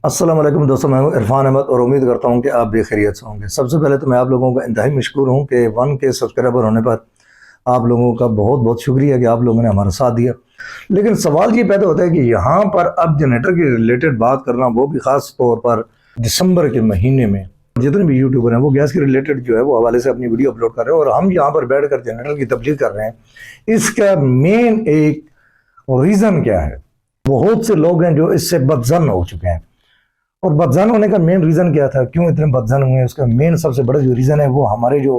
अस्सलाम वालेकुम दोस्तों, मैं हूं इरफान अहमद और उम्मीद करता हूं कि आप बेखैरियत से होंगे। सबसे पहले तो मैं आप लोगों का इंतहाई मशकूर हूं कि 1K सब्सक्राइबर होने पर आप लोगों का बहुत बहुत शुक्रिया कि आप लोगों ने हमारा साथ दिया। लेकिन सवाल ये पैदा होता है कि यहाँ पर अब जनरेटर के रिलेटेड बात करना, वो भी ख़ास तौर पर दिसंबर के महीने में जितने भी यूट्यूबर हैं वो गैस के रिलेटेड जो है वो हवाले से अपनी वीडियो अपलोड कर रहे हैं और हम यहाँ पर बैठ कर जनरेटर की तबलीग कर रहे हैं। इसका मेन एक रीज़न क्या है? बहुत से लोग हैं जो इससे बदजन हो चुके हैं। और बदजन होने का मेन रीज़न क्या था, क्यों इतने बदजन हुए? उसका मेन सबसे बड़ा जो रीज़न है वो हमारे जो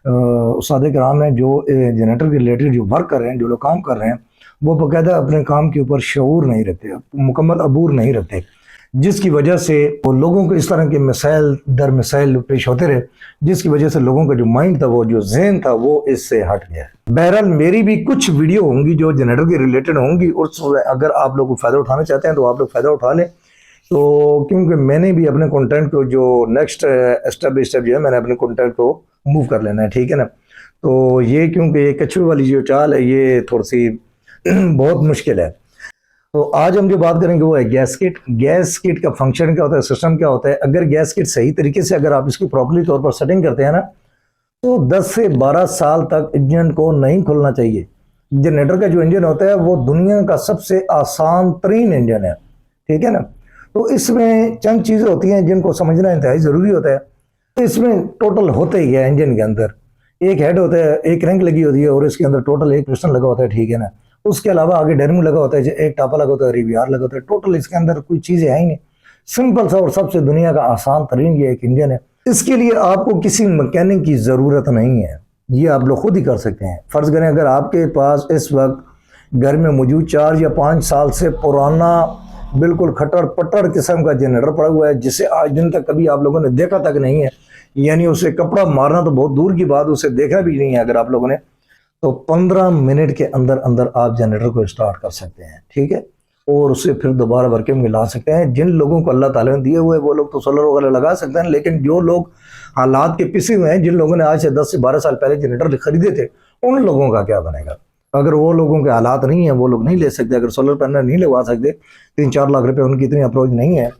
उस्ताद कराम हैं जो जनरेटर के रिलेटेड जो वर्क कर रहे हैं, जो लोग काम कर रहे हैं, वो बाकायदा अपने काम के ऊपर शऊर नहीं रखते, मुकम्मल अबूर नहीं रखते, जिसकी वजह से वो लोगों को इस तरह के मसाइल दर मसाइल पेश होते रहे, जिसकी वजह से लोगों का जो माइंड था, वो जो जहन था, वो इससे हट गया। बहरहाल मेरी भी कुछ वीडियो होंगी जो जनरेटर के रिलेटेड होंगी, और अगर आप लोग फ़ायदा उठाना चाहते हैं तो आप लोग फ़ायदा उठा लें। तो क्योंकि मैंने भी अपने कंटेंट को जो नेक्स्ट स्टेप बाई स्टेप जो है मैंने अपने कंटेंट को मूव कर लेना है, ठीक है ना। तो ये क्योंकि ये कछुए वाली जो चाल है ये थोड़ी सी बहुत मुश्किल है। तो आज हम जो बात करेंगे वो है गैस किट। गैस किट का फंक्शन क्या होता है, सिस्टम क्या होता है। अगर गैस किट सही तरीके से अगर आप इसकी प्रॉपरली तौर पर सेटिंग करते हैं ना, तो 10 से 12 साल तक इंजन को नहीं खुलना चाहिए। जनरेटर का जो इंजन होता है वो दुनिया का सबसे आसान तरीन इंजन है, ठीक है ना। तो इसमें चंद चीज़ें होती हैं जिनको समझना इंतहाई ज़रूरी होता है। तो इसमें टोटल होता ही है, इंजन के अंदर एक हेड होता है, एक रैंक लगी होती है और इसके अंदर टोटल एक पिस्टन लगा होता है, ठीक है ना। उसके अलावा आगे डेरमू लगा होता है, एक टापा लगा होता है, रिवियार लगा होता है। टोटल इसके अंदर कोई चीज़ें है ही नहीं। सिंपल सा और सबसे दुनिया का आसान तरीन ये एक इंजन है। इसके लिए आपको किसी मैकेनिक की ज़रूरत नहीं है, ये आप लोग खुद ही कर सकते हैं। फ़र्ज़ करें अगर आपके पास इस वक्त घर में मौजूद 4 या 5 साल से पुराना बिल्कुल खटर पटर किस्म का जनरेटर पड़ा हुआ है, जिसे आज दिन तक कभी आप लोगों ने देखा तक नहीं है, यानी उसे कपड़ा मारना तो बहुत दूर की बात, उसे देखा भी नहीं है अगर आप लोगों ने, तो 15 मिनट के अंदर अंदर आप जनरेटर को स्टार्ट कर सकते हैं, ठीक है। और उसे फिर दोबारा वर्किंग में ला सकते हैं। जिन लोगों को अल्लाह ताला ने दिए हुए वो लोग तो सोलर वगैरह लगा सकते हैं, लेकिन जो लोग हालात के पिसे हुए हैं, जिन लोगों ने आज से 10 से 12 साल पहले जनरेटर खरीदे थे, उन लोगों का क्या बनेगा? अगर वो लोगों के हालात नहीं है, वो लोग नहीं ले सकते, अगर सोलर पैनल नहीं लगवा सकते, 3-4 लाख रुपए उनकी इतनी अप्रोच नहीं है,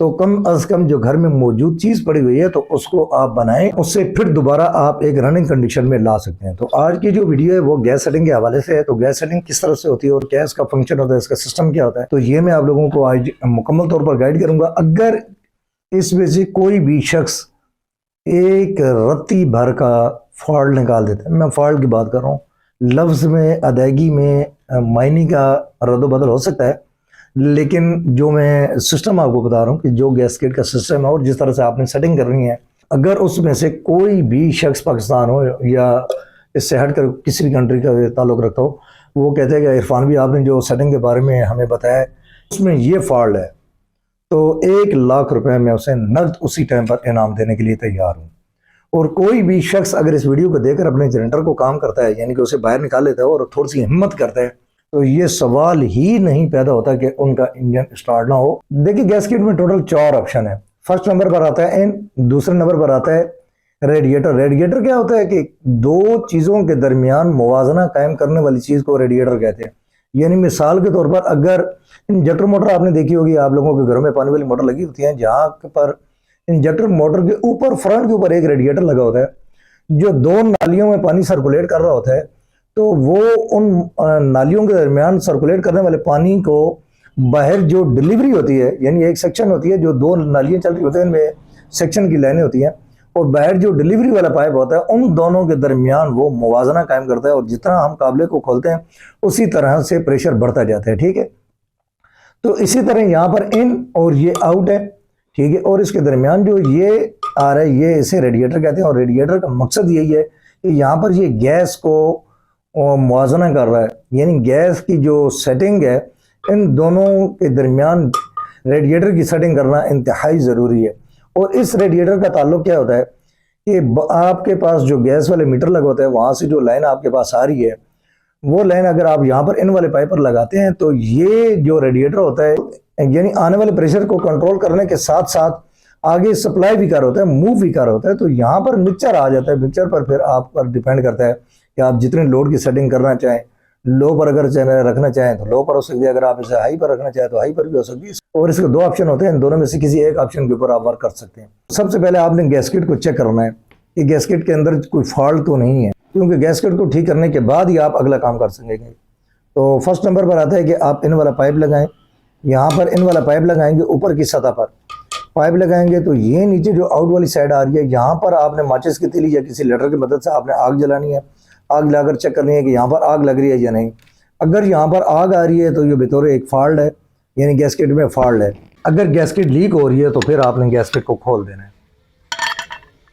तो कम अज कम जो घर में मौजूद चीज़ पड़ी हुई है तो उसको आप बनाएं, उससे फिर दोबारा आप एक रनिंग कंडीशन में ला सकते हैं। तो आज की जो वीडियो है वो गैस सेटिंग के हवाले से है। तो गैस सेटिंग किस तरह से होती है और क्या इसका फंक्शन होता है, इसका सिस्टम क्या होता है, तो ये मैं आप लोगों को आज मुकम्मल तौर पर गाइड करूंगा। अगर इसमें से कोई भी शख्स एक रत्ती भर का फॉल्ट निकाल देता है, मैं फॉल्ट की बात कर रहा हूँ, लफ्ज़ में अदायगी में मायने का रद्द-बदल हो सकता है, लेकिन जो मैं सिस्टम आपको बता रहा हूँ कि जो गैस किट का सिस्टम है और जिस तरह से आपने सेटिंग करनी है, अगर उसमें से कोई भी शख्स पाकिस्तान हो या इससे हटकर किसी भी कंट्री का ताल्लुक़ रखता हो, वो कहते हैं कि इरफान भी आपने जो सेटिंग के बारे में हमें बताया उसमें ये फॉल्ट है, तो 1 लाख रुपए मैं उसे नकद उसी टाइम पर इनाम देने के लिए तैयार हूँ। और कोई भी शख्स अगर इस वीडियो को देखकर अपने जनरेटर को काम करता है, यानी कि उसे बाहर निकाल लेता है और थोड़ी सी हिम्मत करता है, तो ये सवाल ही नहीं पैदा होता कि उनका इंजन स्टार्ट ना हो। देखिए गैस किट में टोटल 4 ऑप्शन है। फर्स्ट नंबर पर आता है एन, दूसरे नंबर पर आता है रेडिएटर। रेडिएटर क्या होता है कि 2 चीज़ों के दरमियान मुवाजना कायम करने वाली चीज़ को रेडिएटर कहते हैं। यानी मिसाल के तौर पर अगर इंजेक्टर मोटर आपने देखी होगी, आप लोगों के घरों में पानी वाली मोटर लगी होती है, जहाँ पर इंजेक्टर मोटर के ऊपर फ्रंट के ऊपर एक रेडिएटर लगा होता है जो 2 नालियों में पानी सर्कुलेट कर रहा होता है, तो वो उन नालियों के दरमियान सर्कुलेट करने वाले पानी को बाहर जो डिलीवरी होती है, यानी एक सेक्शन होती है, जो 2 नालियां चल रही होती हैं, इनमें सेक्शन की लाइनें होती हैं, और बाहर जो डिलीवरी वाला पाइप होता है, उन दोनों के दरमियान वो मुवाजना कायम करता है, और जितना हम काबले को खोलते हैं उसी तरह से प्रेशर बढ़ता जाता है, ठीक है। तो इसी तरह यहाँ पर इन और ये आउट है, ठीक है, और इसके दरमियान जो ये आ रहा है ये इसे रेडिएटर कहते हैं। और रेडिएटर का मकसद यही है कि यहाँ पर ये गैस को मुवाजना कर रहा है, यानी गैस की जो सेटिंग है इन दोनों के दरमियान रेडिएटर की सेटिंग करना इंतहाई ज़रूरी है। और इस रेडिएटर का ताल्लुक क्या होता है कि आपके पास जो गैस वाले मीटर लगा होता है, वहाँ से जो लाइन आपके पास आ रही है, वो लाइन अगर आप यहाँ पर इन वाले पाइप पर लगाते हैं, तो ये जो रेडिएटर होता है यानी आने वाले प्रेशर को कंट्रोल करने के साथ साथ आगे सप्लाई भी कर होता है, मूव भी कर होता है। तो यहाँ पर मिक्सचर आ जाता है। मिक्सचर पर फिर आप पर डिपेंड करता है कि आप जितने लोड की सेटिंग करना चाहें, लो पर अगर रखना चाहें तो लो पर हो सकती है, अगर आप इसे हाई पर रखना चाहें तो हाई पर भी हो सकती है। और इसके दो ऑप्शन होते हैं, इन दोनों में से किसी एक ऑप्शन के ऊपर आप वर्क कर सकते हैं। सबसे पहले आपने गैस्केट को चेक करना है कि गैस्केट के अंदर कोई फॉल्ट तो नहीं है, क्योंकि गैस्केट को ठीक करने के बाद ही आप अगला काम कर सकेंगे। तो फर्स्ट नंबर पर आता है कि आप इन वाला पाइप लगाएं। यहाँ पर इन वाला पाइप लगाएंगे, ऊपर की सतह पर पाइप लगाएंगे तो ये नीचे जो आउट वाली साइड आ रही है, यहाँ पर आपने माचिस की तीली या किसी लेटर की मदद से आपने आग जलानी है। आग लाकर चेक करनी है कि यहाँ पर आग लग रही है या नहीं। अगर यहाँ पर आग आ रही है तो ये बतौर एक फॉल्ट है, यानी गैस्केट में फॉल्ट है। अगर गैस्केट लीक हो रही है तो फिर आपने गैस्केट को खोल देना है।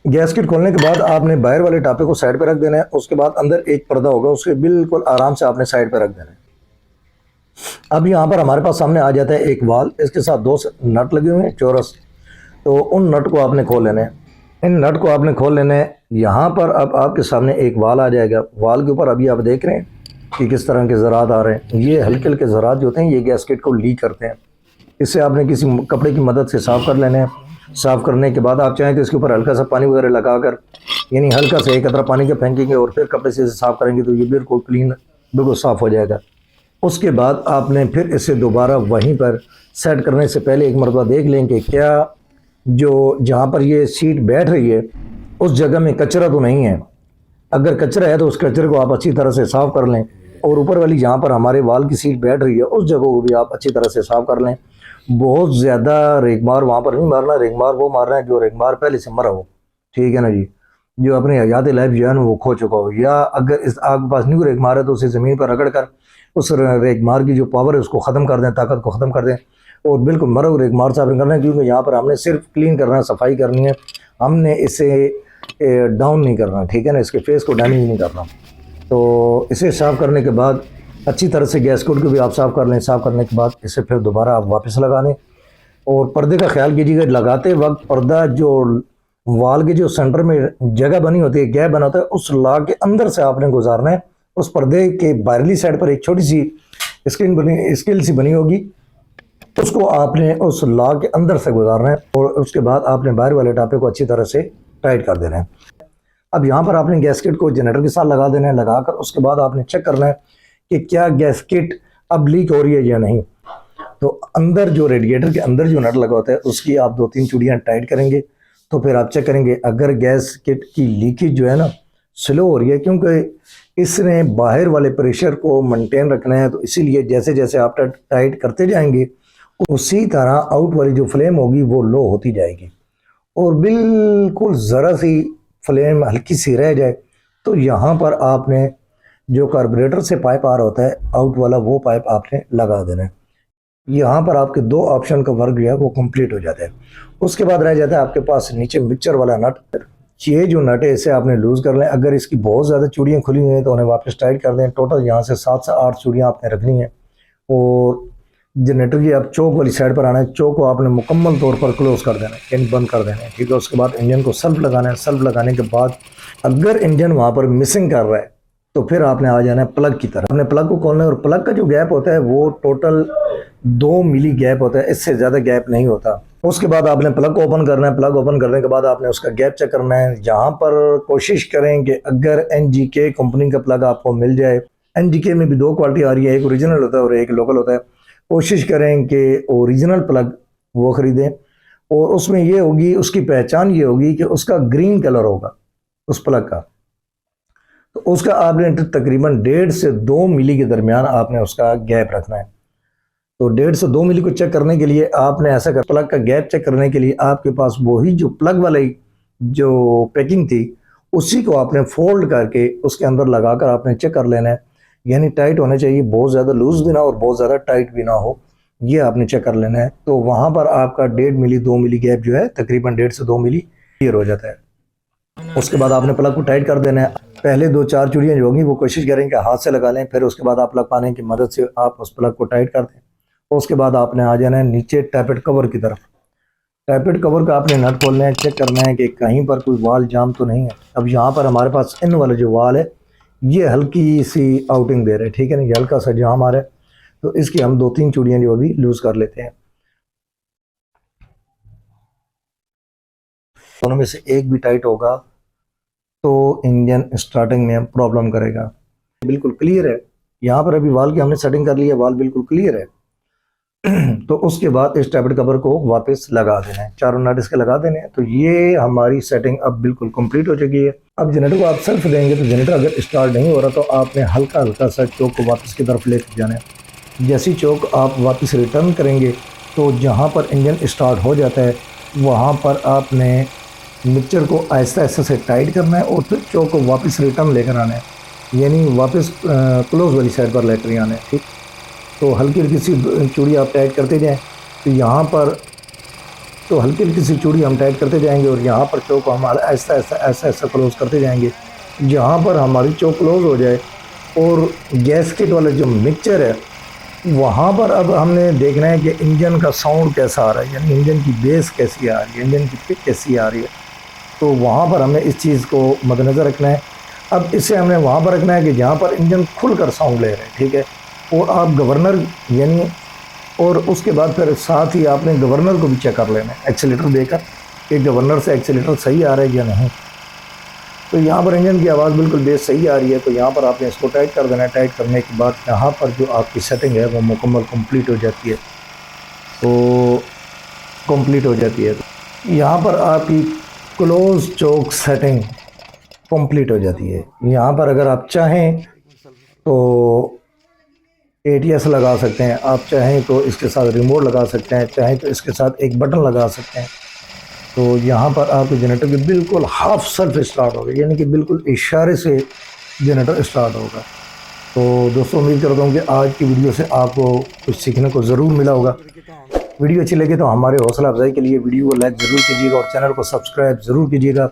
गैस्केट खोलने के बाद आपने बाहर वाले टापे को साइड पर रख देना है। उसके बाद अंदर एक पर्दा होगा, उसके बिल्कुल आराम से आपने साइड पर रख देना है। अब यहाँ पर हमारे पास सामने आ जाता है एक वाल, इसके साथ दो नट लगे हुए हैं चौरस। तो उन नट को आपने खोल लेना है। इन नट को आपने खोल लेना है। यहाँ पर अब आपके सामने एक वाल आ जाएगा। वाल के ऊपर अभी आप देख रहे हैं कि किस तरह के ज़रात आ रहे हैं। ये हल्के हल्के ज़रात जो होते हैं ये गैस्केट को लीक करते हैं। इससे आपने किसी कपड़े की मदद से साफ़ कर लेना है। साफ़ करने के बाद आप चाहें तो इसके ऊपर हल्का सा पानी वगैरह लगाकर, यानी हल्का सा एक कतरा पानी का फेंकेंगे और फिर कपड़े से साफ़ करेंगे तो ये बिल्कुल क्लीन, बिल्कुल साफ़ हो जाएगा। उसके बाद आपने फिर इसे दोबारा वहीं पर सेट करने से पहले एक मरतबा देख लें कि क्या जो जहाँ पर ये सीट बैठ रही है उस जगह में कचरा तो नहीं है। अगर कचरा है तो उस कचरे को आप अच्छी तरह से साफ़ कर लें। और ऊपर वाली जहाँ पर हमारे वाल की सीट बैठ रही है उस जगह को भी आप अच्छी तरह से साफ़ कर लें। बहुत ज़्यादा रेगमार वहाँ पर नहीं मारना, रेगमार वो मारना है जो रेगमार पहले से मरा हो, ठीक है ना जी, जो अपनी हयात लाइफ जो है ना वो खो चुका हो। या अगर इस आग पास नहीं रेगमार है तो उसे ज़मीन पर रगड़ कर उस रेगमार की जो पावर है उसको ख़त्म कर दें, ताकत को ख़त्म कर दें और बिल्कुल मरा हुआ रेगमार साफ करना है। क्योंकि यहाँ पर हमने सिर्फ क्लीन करना है, सफाई करनी है, हमने इसे डाउन नहीं करना, ठीक है ना, इसके फेस को डैमेज नहीं करना। तो इसे साफ़ करने के बाद अच्छी तरह से गैस कोड को भी आप साफ़ कर लें। साफ़ करने के बाद इसे फिर दोबारा आप वापस लगा लें। और पर्दे का ख्याल कीजिएगा, लगाते वक्त पर्दा जो वाल के जो सेंटर में जगह बनी होती है, गैप बना होता है, उस ला के अंदर से आपने गुजारना है। उस पर्दे के बाहरली साइड पर एक छोटी सी स्किल सी बनी होगी, उसको आपने उस ला के अंदर से गुजारना है। और उसके बाद आपने बाहर वाले टापे को अच्छी तरह से टाइट कर देना है। अब यहाँ पर आपने गैस्केट को जनरेटर के साथ लगा देना है। लगाकर उसके बाद आपने चेक करना है कि क्या गैस्केट अब लीक हो रही है या नहीं। तो अंदर जो रेडिएटर के अंदर जो नट लगा होता है उसकी आप 2-3 चूड़ियाँ टाइट करेंगे। तो फिर आप चेक करेंगे अगर गैस्केट की लीकेज जो है ना स्लो हो रही है, क्योंकि इसने बाहर वाले प्रेशर को मेंटेन रखना है। तो इसीलिए जैसे जैसे आप टाइट करते जाएंगे उसी तरह आउट वाली जो फ्लेम होगी वो लो होती जाएगी। और बिल्कुल ज़रा सी फ्लेम हल्की सी रह जाए तो यहाँ पर आपने जो कार्बोरेटर से पाइप आ रहा होता है आउट वाला, वो पाइप आपने लगा देना है। यहाँ पर आपके दो ऑप्शन का वर्क जो है वो कंप्लीट हो जाता है। उसके बाद रह जाता है आपके पास नीचे मिक्सचर वाला नट। ये जो नट है इसे आपने लूज़ कर लें। अगर इसकी बहुत ज़्यादा चूड़ियाँ खुली हुई हैं तो उन्हें वापस टाइट कर दें। टोटल यहाँ से 7 से 8 चूड़ियाँ आपने रखनी है। और जनरेटर की आप चौक वाली साइड पर आना है। चौक को आपने मुकम्मल तौर पर क्लोज कर देना है, यानी बंद कर देना है, ठीक है। उसके बाद इंजन को सेल्फ लगाना है। सेल्फ लगाने के बाद अगर इंजन वहाँ पर मिसिंग कर रहा है तो फिर आपने आ जाना है प्लग की तरफ। अपने प्लग को खोलना है और प्लग का जो गैप होता है वो टोटल 2 मिली गैप होता है, इससे ज़्यादा गैप नहीं होता। उसके बाद आपने प्लग को ओपन करना है। प्लग ओपन करने के बाद आपने उसका गैप चेक करना है। यहाँ पर कोशिश करें कि अगर NGK कंपनी का प्लग आपको मिल जाए। NGK में भी 2 क्वालिटी आ रही है, एक ओरिजिनल होता है और एक लोकल होता है। कोशिश करें कि ओरिजिनल प्लग वो ख़रीदें और उसमें ये होगी, उसकी पहचान ये होगी कि उसका ग्रीन कलर होगा उस प्लग का। तो उसका आपने तकरीबन 1.5 से 2 मिली के दरमियान आपने उसका गैप रखना है। तो 1.5 से 2 मिली को चेक करने के लिए आपने ऐसा कर, प्लग का गैप चेक करने के लिए आपके पास वही जो प्लग वाली जो पैकिंग थी उसी को आपने फोल्ड करके उसके अंदर लगाकर आपने चेक कर लेना है। यानी टाइट होना चाहिए, बहुत ज़्यादा लूज़ भी ना और बहुत ज़्यादा टाइट भी ना हो, ये आपने चेक कर लेना है। तो वहाँ पर आपका 1.5 मिली 2 मिली गैप जो है तकरीबन 1.5 से 2 मिली क्लियर हो जाता है। उसके बाद आपने प्लग को टाइट कर देना है। पहले 2-4 चूड़ियाँ जो होंगी वो कोशिश करें कि हाथ से लगा लें, फिर उसके बाद आप प्लग पाने की मदद से आप उस प्लग को टाइट कर दें। उसके बाद आपने आ जाना है नीचे टैपेड कवर की तरफ। टैपेड कवर का आपने नट खोलना है, चेक करना है कि कहीं पर कोई वाल जाम तो नहीं है। अब यहाँ पर हमारे पास इन वाला जो वाल है ये हल्की सी आउटिंग दे रहे हैं, ठीक है ना, ये हल्का सा जाम आ रहा है। तो इसकी हम 2-3 चूड़ियाँ जो अभी लूज़ कर लेते हैं। दोनों में से एक भी टाइट होगा तो इंजन स्टार्टिंग में प्रॉब्लम करेगा। बिल्कुल क्लियर है यहाँ पर अभी वाल की हमने सेटिंग कर ली है, वाल बिल्कुल क्लियर है। तो उसके बाद इस टैबलेट कवर को वापस लगा देना है, चारों नट इसके लगा देने हैं। तो ये हमारी सेटिंग अब बिल्कुल कंप्लीट हो चुकी है। अब जनरेटर को आप सेल्फ देंगे तो जनरेटर अगर स्टार्ट नहीं हो रहा तो आपने हल्का हल्का सा चौक को वापस की तरफ लेकर जाना है। जैसी चौक आप वापस रिटर्न करेंगे तो जहाँ पर इंजन स्टार्ट हो जाता है वहाँ पर आपने मिक्सचर को आहिस्ता आहिस्ता से टाइट करना है और फिर चौक को वापस रिटर्न लेकर आना है, यानी वापस क्लोज वाली साइड पर लेकर आना है। ठीक, तो हल्की हल्की सी चूड़ी आप टाइट करते जाएं। तो यहाँ पर तो हल्की हल्की सी चूड़ी हम टाइट करते जाएंगे और यहाँ पर चौक को हम ऐसा ऐसा ऐसा ऐसा क्लोज़ करते जाएंगे। जहाँ पर हमारी चौक क्लोज़ हो जाए और गैसकेट वाला जो मिक्सचर है वहाँ पर अब हमने देखना है कि इंजन का साउंड कैसा आ रहा है, यानी इंजन की बेस कैसी आ रही है, इंजन की पिक कैसी आ रही है। तो वहाँ पर हमें इस चीज़ को मद्देनज़र रखना है। अब इससे हमने वहाँ पर रखना है कि जहाँ पर इंजन खुलकर साउंड ले रहे हैं, ठीक है, और आप गवर्नर यानी और उसके बाद फिर साथ ही आपने गवर्नर को भी चेक कर लेना है एक्सीलेटर देकर कि गवर्नर से एक्सीलेटर सही आ रहा है या नहीं। तो यहाँ पर इंजन की आवाज़ बिल्कुल बेस सही आ रही है, तो यहाँ पर आपने इसको टाइट कर देना है। टाइट करने के बाद यहाँ पर जो आपकी सेटिंग है वो मुकम्मल कंप्लीट हो जाती है। तो कंप्लीट हो जाती है तो यहाँ पर आपकी क्लोज चौक सेटिंग कंप्लीट हो जाती है। यहाँ पर अगर आप चाहें तो ATS लगा सकते हैं, आप चाहें तो इसके साथ रिमोट लगा सकते हैं, चाहें तो इसके साथ एक बटन लगा सकते हैं। तो यहाँ पर आपके जनरेटर के बिल्कुल हाफ सेल्फ स्टार्ट होगा, यानी कि बिल्कुल इशारे से जनरेटर स्टार्ट होगा। तो दोस्तों उम्मीद करता हूँ कि आज की वीडियो से आपको कुछ सीखने को ज़रूर मिला होगा। वीडियो अच्छी लगे तो हमारे हौसला अफजाई के लिए वीडियो को लाइक ज़रूर कीजिएगा और चैनल को सब्सक्राइब ज़रूर कीजिएगा।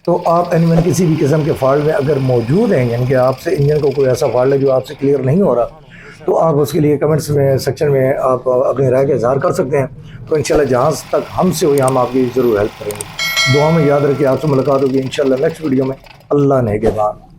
तो आप एनिमल किसी भी किस्म के फॉल्ट में अगर मौजूद हैं, यानी कि आपसे इंजन को कोई ऐसा फॉल्ट है जो आपसे क्लियर नहीं हो रहा, तो आप उसके लिए कमेंट्स में सेक्शन में आप अपनी राय का इजहार कर सकते हैं। तो इंशाल्लाह जहाँ तक हमसे हुई हम आपकी ज़रूर हेल्प करेंगे। दुआ में याद रखिए, आपसे मुलाकात होगी इंशाल्लाह नेक्स्ट वीडियो में। अल्लाह ने के बाद।